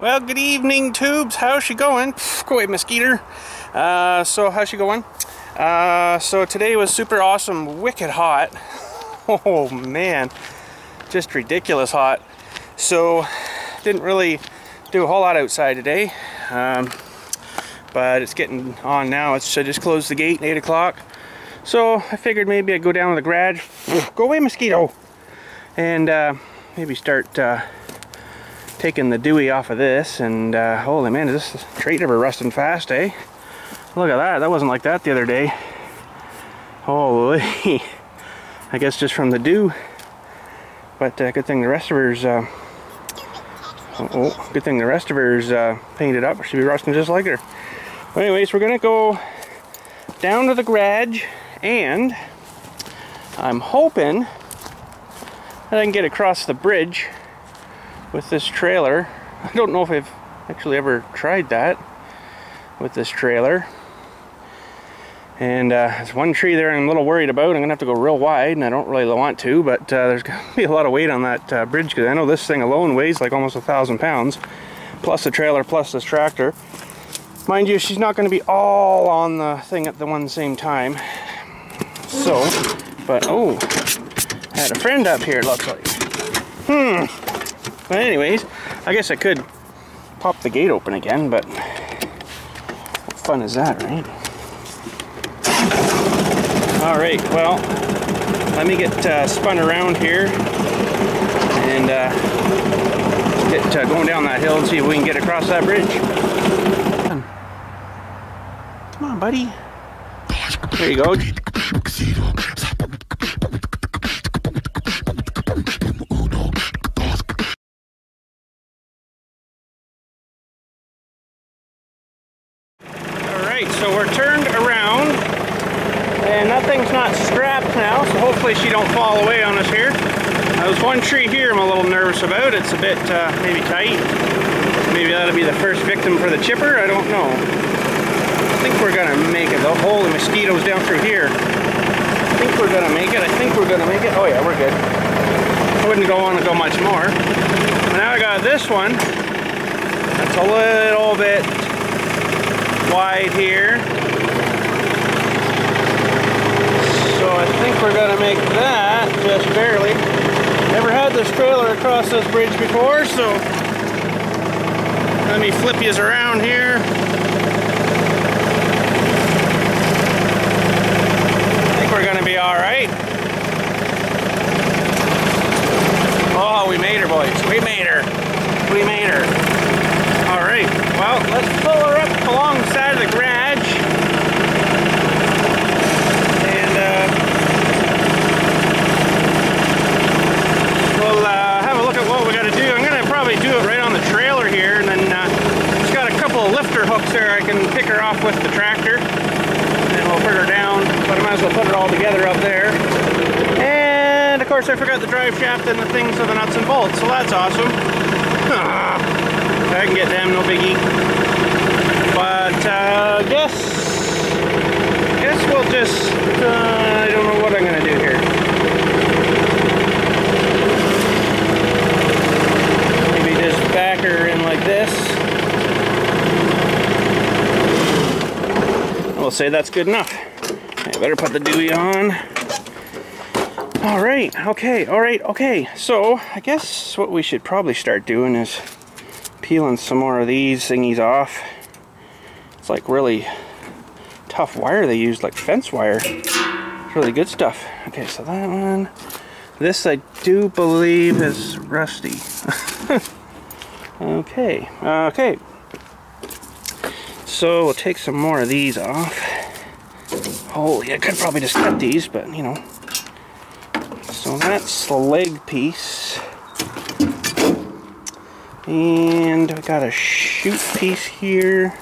Well, good evening, tubes. How's she going? Go away, mosquito. So how's she going? So today was super awesome, wicked hot. Oh man, just ridiculous hot. So didn't really do a whole lot outside today, but it's getting on now. I just closed the gate at 8 o'clock. So I figured maybe I'd go down to the garage. Go away, mosquito. And maybe start taking the dewy off of this. And holy man, is this trait ever rusting fast, eh? Look at that. That wasn't like that the other day. Holy. I guess just from the dew. But good thing the rest of her's good thing the rest of her's painted up. It should be rusting just like her. Well, anyways, we're gonna go down to the garage, and I'm hoping that I can get across the bridge with this trailer. I don't know if I've actually ever tried that with this trailer. And there's one tree there I'm a little worried about. I'm gonna have to go real wide, and I don't really want to, but there's gonna be a lot of weight on that bridge, because I know this thing alone weighs like almost 1,000 pounds, plus the trailer, plus this tractor. Mind you, she's not going to be all on the thing at the one same time. So, but oh, I had a friend up here, it looks like. But anyways, I guess I could pop the gate open again, but what fun is that, right? Alright, well, let me get spun around here and get going down that hill and see if we can get across that bridge. Come on, buddy. There you go. Alright, so we're turned around, and that thing's not strapped now, so hopefully she don't fall away on us here. There's one tree here I'm a little nervous about. It's a bit maybe tight. Maybe that'll be the first victim for the chipper. I don't know. I think we're gonna make it. The whole mosquitoes down through here. I think we're gonna make it. I think we're gonna make it. Oh yeah, we're good. I wouldn't want to go much more. Now I got this one. That's a little bit wide here. So I think we're gonna make that just barely. Never had this trailer across this bridge before, so let me flip yous around here. We're gonna be all right. Oh, we made her, boys. We made her. We made her. All right. Well, let's pull her up alongside of the garage, and we'll have a look at what we got to do. I'm gonna probably do it right on the trailer here, and then it's got a couple of lifter hooks there. I can pick her off with the tractor. And we'll put her down, but I might as well put it all together up there. And of course I forgot the drive shaft and the things for the nuts and bolts, so that's awesome. I can get them, no biggie. But I guess we'll just, I don't know what I'm gonna do here. Maybe just back her in like this. We'll say that's good enough. I better put the dewy on. Alright, okay, alright, okay. So, I guess what we should probably start doing is peeling some more of these thingies off. It's like really tough wire they use, like fence wire. It's really good stuff. Okay, so that one. This I do believe is rusty. Okay, okay. So we'll take some more of these off. Holy, I could probably just cut these, but you know. So that's the leg piece. And we got a chute piece here.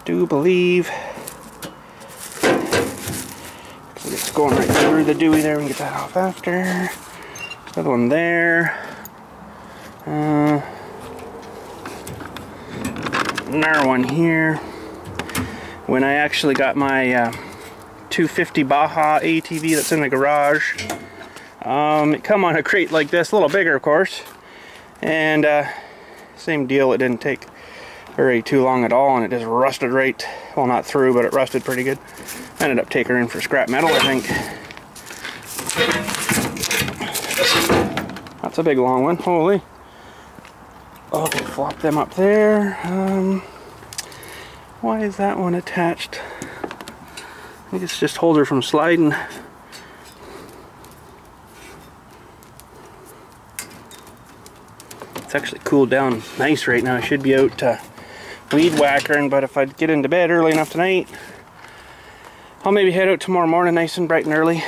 Do believe. It's going right through the dewy there. We can get that off after. Another one there. Another one here. When I actually got my 250 Baja ATV that's in the garage, it come on a crate like this, a little bigger of course, and same deal. It didn't take very too long at all, and it just rusted right, well, not through, but it rusted pretty good. I ended up taking her in for scrap metal, I think. That's a big long one, holy. Okay, flop them up there. Why is that one attached? I think it's just hold her from sliding. It's actually cooled down nice right now. I should be out weed whackering, but if I get into bed early enough tonight, I'll maybe head out tomorrow morning nice and bright and early.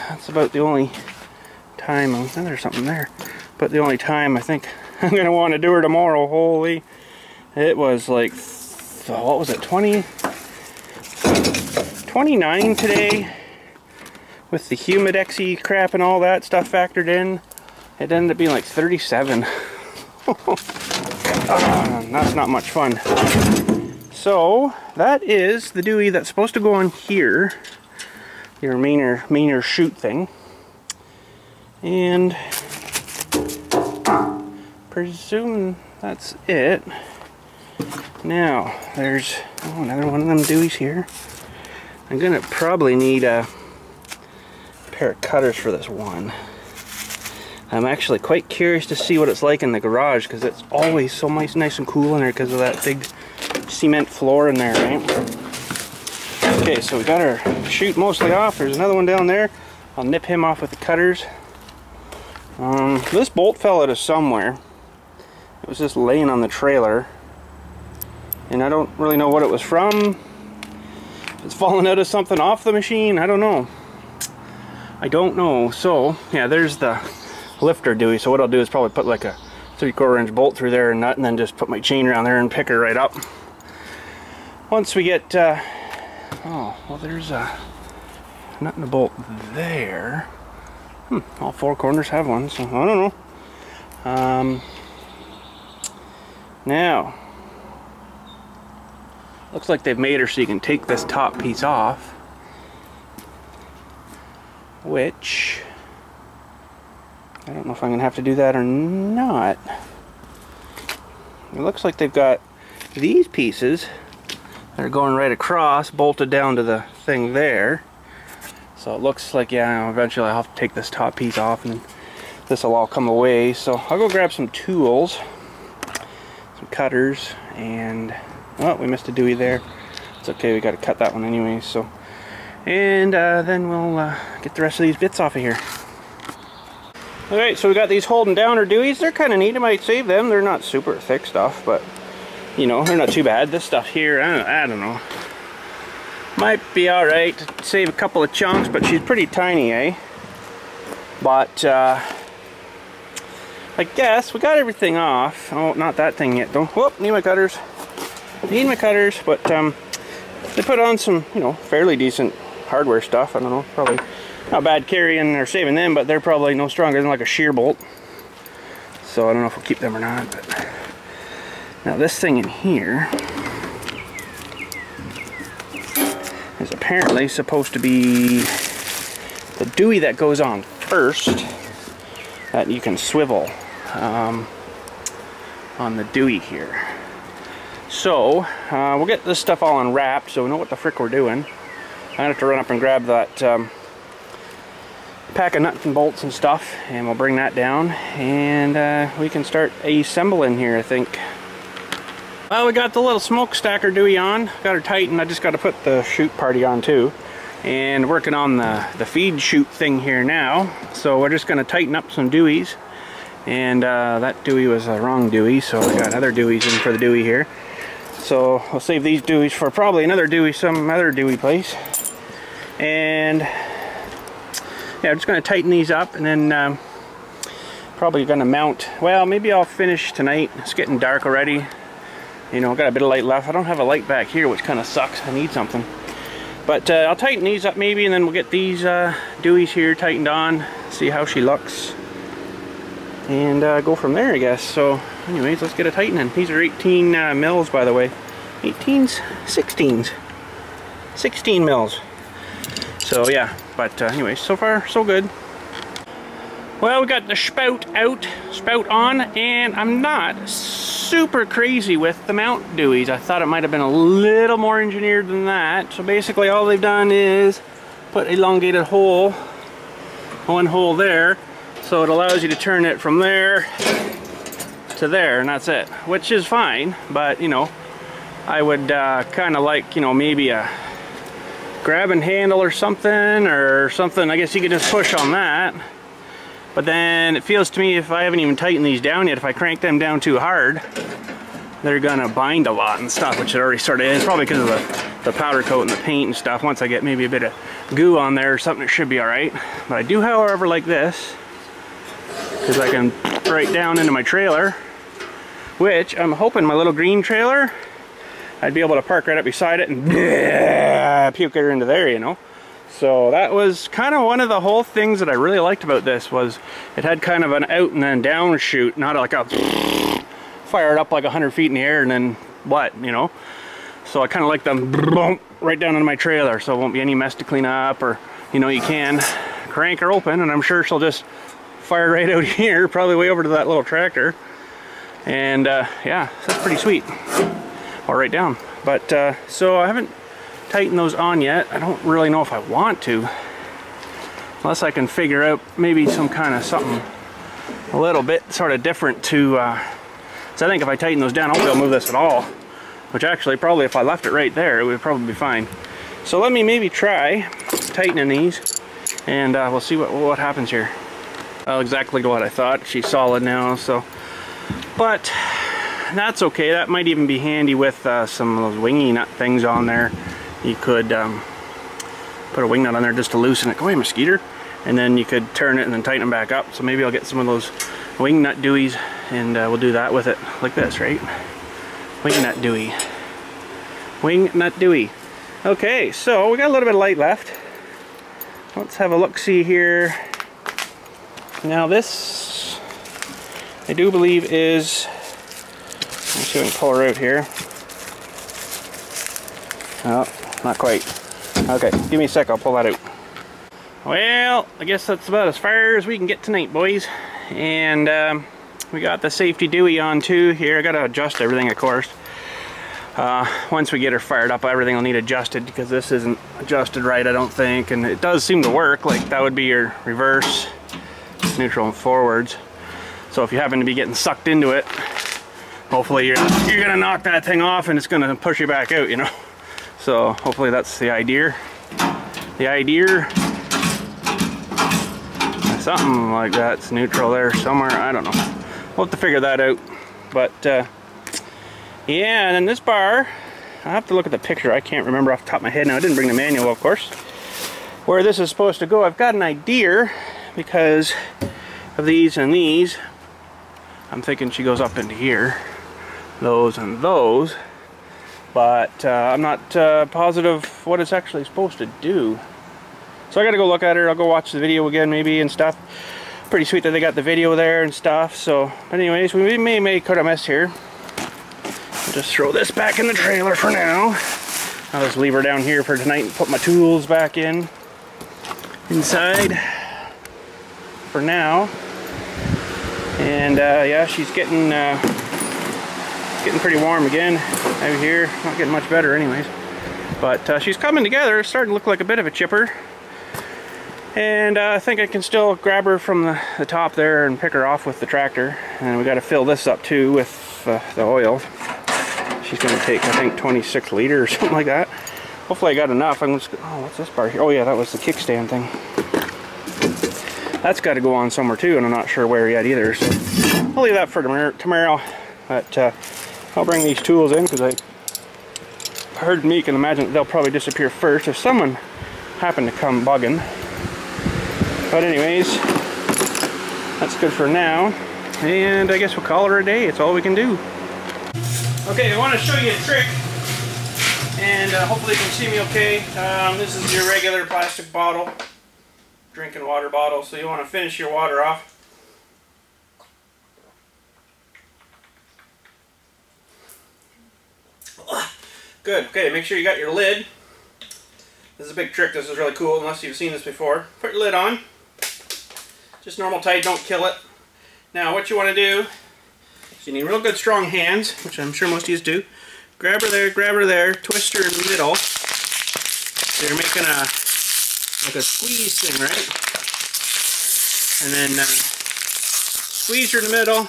That's about the only time, oh, there's something there, but the only time I think I'm going to want to do her tomorrow. Holy, it was like, what was it, 29 today with the humidexy crap and all that stuff factored in. It ended up being like 37. That's not much fun. So that is the Dewey that's supposed to go on here, your meaner chute thing, and presume that's it. Now there's another one of them Deweys here. I'm gonna probably need a pair of cutters for this one. I'm actually quite curious to see what it's like in the garage, because it's always so nice and cool in there because of that big cement floor in there, right? Okay, so we got our chute mostly off. There's another one down there. I'll nip him off with the cutters. This bolt fell out of somewhere. It was just laying on the trailer, and I don't really know what it was from. It's fallen out of something off the machine. I don't know. So yeah, there's the lifter Dewey. So what I'll do is probably put like a 3/4 inch bolt through there and nut, and then just put my chain around there and pick her right up. Once we get oh, well, there's a nut and a bolt there. All four corners have one, so I don't know. Now looks like they've made her so you can take this top piece off, which I don't know if I'm gonna have to do that or not. It looks like they've got these pieces that are going right across, bolted down to the thing there. So it looks like, yeah, eventually I'll have to take this top piece off, and then this will all come away. So I'll go grab some tools, some cutters, and oh, we missed a Dewey there. It's okay, we got to cut that one anyway. So, and then we'll get the rest of these bits off of here. Alright, so we got these holding downer Deweys. They're kind of neat. I might save them. They're not super thick stuff, but you know, they're not too bad. This stuff here, I don't know. Might be alright to save a couple of chunks, but she's pretty tiny, eh? But I guess we got everything off. Oh, not that thing yet though. Whoop, need my cutters. Need my cutters, but they put on some, you know, fairly decent hardware stuff. I don't know, probably not bad carrying or saving them, but they're probably no stronger than like a shear bolt. So I don't know if we'll keep them or not. But now this thing in here is apparently supposed to be the Dewey that goes on first, that you can swivel on the Dewey here. So we'll get this stuff all unwrapped so we know what the frick we're doing. I'm gonna have to run up and grab that pack of nuts and bolts and stuff, and we'll bring that down, and we can start assembling here, I think. Well, we got the little smokestacker Dewey on, got her tightened. I just got to put the chute party on too, and working on the feed chute thing here now. So we're just going to tighten up some Deweys, and that Dewey was a wrong Dewey, so we got other Deweys in for the Dewey here. So we'll save these Deweys for probably another Dewey, some other Dewey place. And yeah, I'm just going to tighten these up, and then probably going to mount. Well, maybe I'll finish tonight. It's getting dark already. You know, I've got a bit of light left. I don't have a light back here, which kind of sucks. I need something. But I'll tighten these up maybe, and then we'll get these Deweys here tightened on, see how she looks, and go from there, I guess. So anyways, let's get a tightening. These are 18 mils, by the way. 18s? 16s. 16 mils. So yeah, but anyways, so far so good. Well, we got the spout on, and I'm not super crazy with the mount dewies. I thought it might have been a little more engineered than that. So basically all they've done is put elongated hole, one hole there, so it allows you to turn it from there to there, and that's it, which is fine. But you know, I would kind of like, you know, maybe a grabbing handle or something. I guess you could just push on that. But then it feels to me, if I haven't even tightened these down yet, if I crank them down too hard, they're gonna bind a lot and stuff, which it already started. It's probably because of the powder coat and the paint and stuff. Once I get maybe a bit of goo on there or something, it should be all right. But I do, however, like this, because I can right down into my trailer, which I'm hoping my little green trailer, I'd be able to park right up beside it and puke her into there, you know. So that was kind of one of the whole things that I really liked about this, was it had kind of an out and then down shoot, not like a fire it up like 100 feet in the air and then what, you know. So I kind of like them right down into my trailer, so it won't be any mess to clean up, or, you know, you can crank her open and I'm sure she'll just fire right out here, probably way over to that little tractor. And yeah, that's pretty sweet. Or right down. But so I haven't tighten those on yet. I don't really know if I want to, unless I can figure out maybe some kind of something a little bit sort of different to so I think if I tighten those down, I won't be able to move this at all, which actually probably if I left it right there, it would probably be fine. So let me maybe try tightening these, and we'll see what happens here. Well, exactly what I thought. She's solid now, so, but that's okay. That might even be handy with some of those wingy nut things on there. You could put a wing nut on there just to loosen it. Go away, mosquito. And then you could turn it and then tighten them back up. So maybe I'll get some of those wing nut dewies, and we'll do that with it like this, right? Wing nut dewy. Wing nut dewy. Okay, so we got a little bit of light left. Let's have a look-see here. Now this, I do believe is, let's see if I can pull her out here. Oh, not quite. Okay, give me a sec, I'll pull that out. Well, I guess that's about as far as we can get tonight, boys. And we got the safety dewey on too here. I gotta adjust everything, of course. Once we get her fired up, everything will need adjusted, because this isn't adjusted right, I don't think. And it does seem to work. Like, that would be your reverse, neutral, and forwards. So if you happen to be getting sucked into it, hopefully you're gonna knock that thing off and it's gonna push you back out, you know. So hopefully that's the idea. Something like that's neutral there somewhere. I don't know. We'll have to figure that out. But yeah, and then this bar, I have to look at the picture. I can't remember off the top of my head now. I didn't bring the manual, of course. Where this is supposed to go, I've got an idea because of these and these. I'm thinking she goes up into here, those and those. But I'm not positive what it's actually supposed to do. So I gotta go look at her. I'll go watch the video again maybe and stuff. Pretty sweet that they got the video there and stuff. So, but anyways, we may cut a mess here. I'll just throw this back in the trailer for now. I'll just leave her down here for tonight and put my tools back inside for now. And yeah, she's getting pretty warm again out here. Not getting much better anyways, but she's coming together. It's starting to look like a bit of a chipper, and I think I can still grab her from the top there and pick her off with the tractor. And we got to fill this up too with the oil. She's going to take, I think, 26 liters or something like that. Hopefully I got enough. I'm just, oh, what's this bar here? Oh yeah, that was the kickstand thing. That's got to go on somewhere too, and I'm not sure where yet either, so I'll leave that for tomorrow. But I'll bring these tools in, because I heard me can imagine that they'll probably disappear first if someone happened to come bugging. But anyways, that's good for now, and I guess we'll call her a day. It's all we can do. Okay, I want to show you a trick, and hopefully you can see me okay. This is your regular plastic bottle, drinking water bottle, so you want to finish your water off. Good. Okay, make sure you got your lid. This is a big trick. This is really cool, unless you've seen this before. Put your lid on. Just normal tight, don't kill it. Now what you want to do is you need real good strong hands, which I'm sure most of you do. Grab her there, twist her in the middle. So you're making like a squeeze thing, right? And then squeeze her in the middle,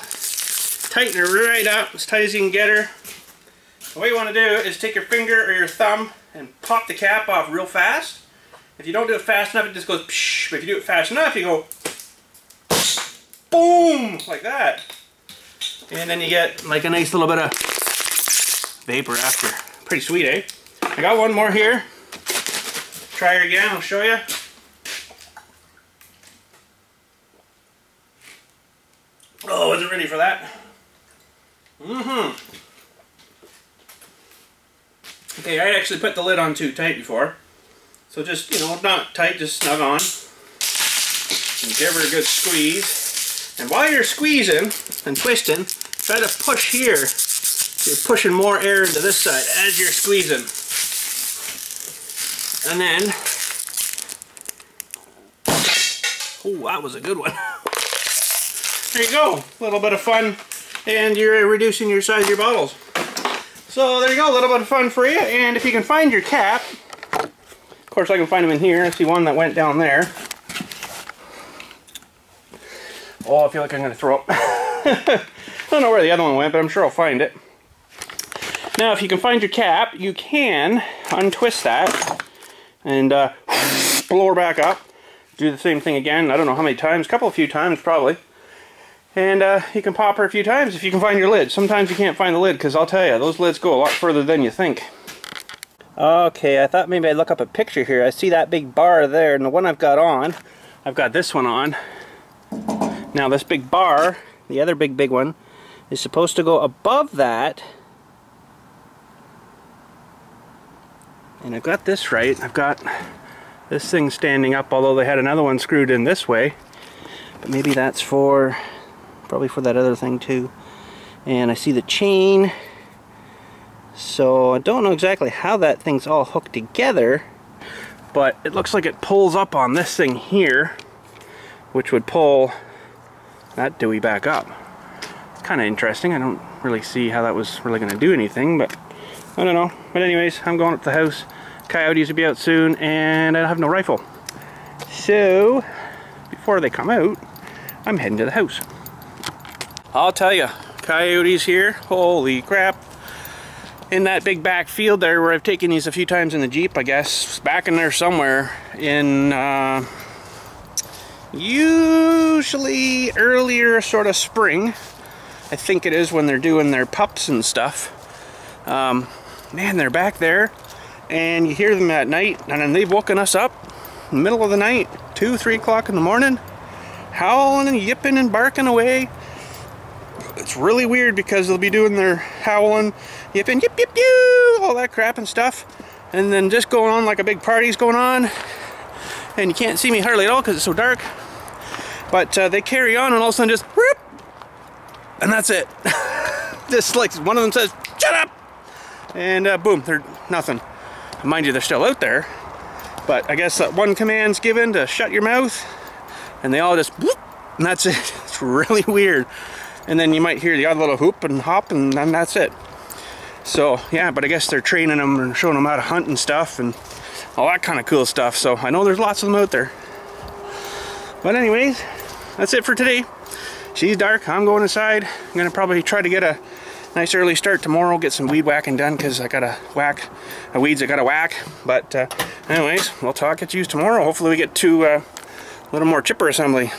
tighten her right up as tight as you can get her. What you want to do is take your finger or your thumb and pop the cap off real fast. If you don't do it fast enough, it just goes psh, but if you do it fast enough, you go boom, like that. And then you get like a nice little bit of vapor after. Pretty sweet, eh? I got one more here. Try her again, I'll show you. Oh, wasn't ready for that. Okay, I actually put the lid on too tight before. So just, you know, not tight, just snug on. And give her a good squeeze. And while you're squeezing and twisting, try to push here. You're pushing more air into this side as you're squeezing. And then, oh, that was a good one. There you go, a little bit of fun, and you're reducing your size of your bottles. So there you go, a little bit of fun for you. And if you can find your cap, of course I can find them in here. I see one that went down there. Oh, I feel like I'm going to throw up. I don't know where the other one went, but I'm sure I'll find it. Now, if you can find your cap, you can untwist that and blow her back up. Do the same thing again. I don't know how many times, a few times probably. And you can pop her a few times if you can find your lid. Sometimes you can't find the lid, because I'll tell you, those lids go a lot further than you think. Okay, I thought maybe I'd look up a picture here. I see that big bar there, and the one I've got on, I've got this one on. Now this big bar, the other big one, is supposed to go above that. And I've got this right. I've got this thing standing up, although they had another one screwed in this way. But maybe that's for, probably for that other thing too. And I see the chain. So I don't know exactly how that thing's all hooked together, but it looks like it pulls up on this thing here, which would pull that dewey back up. It's kind of interesting. I don't really see how that was really going to do anything, but I don't know. But anyways, I'm going up to the house. Coyotes will be out soon, and I have no rifle. So, before they come out, I'm heading to the house. I'll tell you, coyotes here, holy crap. In that big back field there where I've taken these a few times in the Jeep, I guess, back in there somewhere in usually earlier sort of spring. I think it is when they're doing their pups and stuff. Man, they're back there, and you hear them at night, and then they've woken us up in the middle of the night, 2, 3 o'clock in the morning, howling and yipping and barking away. It's really weird because they'll be doing their howling, yipping, yip, yip, you, all that crap and stuff, and then just going on like a big party's going on, and you can't see me hardly at all because it's so dark. But they carry on, and all of a sudden just whoop, and that's it. Just like one of them says, "Shut up!" and boom, they're nothing. Mind you, they're still out there, but I guess that one command's given to shut your mouth, and they all just whoop, and that's it. It's really weird. And then you might hear the odd little hoop and hop, and then that's it. So yeah, but I guess they're training them and showing them how to hunt and stuff and all that kind of cool stuff. So I know there's lots of them out there. But anyways, that's it for today. She's dark, I'm going inside. I'm gonna probably try to get a nice early start tomorrow, get some weed whacking done, because I gotta whack weeds I gotta whack. But anyways, we'll talk at you tomorrow. Hopefully we get to a little more chipper assembly.